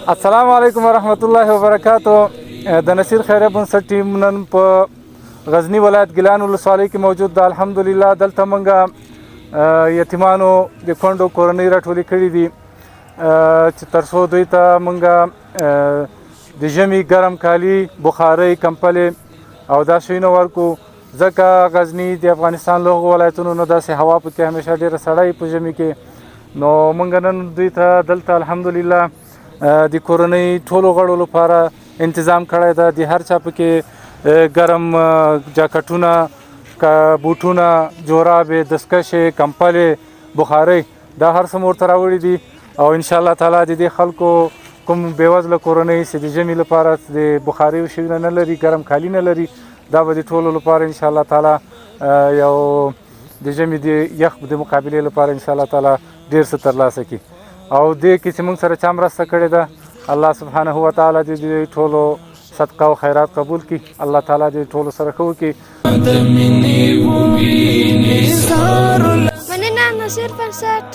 السلام علیکم ورحمت الله وبرکاتو. د نصیر خیریه بنسټ ټیم نن په غزنی ولایت ګیلان ولسوالۍ کې موجود ده. الحمدلله دلته موږ یتیمانو د کونډو کورنۍ راټولې کړي دي چې تر څو دوی ته موږ د ژمي ګرم کالي، بخارۍ، کمپلې او دا شیونه ورکو، ځکه غزني د افغانستان له هغو ولایتونو نه داسې هوا پکې همیشه ډېره سړه وي په ژمي کې. نو موږ نن دوی ته دلته الحمدلله د کورنۍ ټولو غړو لپاره انتظام کړی ده. د هر چا پکې ګرم جاکټونه، بوټونه، جورابې، دستکشې، کمپلې، بخارۍ دا هر څه مو ورته راوړي دي. او انشاءالله تعالی د دې خلکو کوم بېوزله کورنۍ چې د ژمي لپاره د بخارۍ شیونه نه لري، ګرم کالي نه لري، دا به د ټولو لپاره انشاءالله تعالی یو د ژمي د یخ د مقابلې لپاره انشاءالله تعالی ډېر څه ترلاسه کړي. او دې کې چې موږ سره چا مرسته کړې ده، الله سبحانه وتعالی دې د ټولو صدقه او خیرات قبول کړي. الله تعالی دې ټولو سره ښه وکړي. مننه نصیر بنسټ.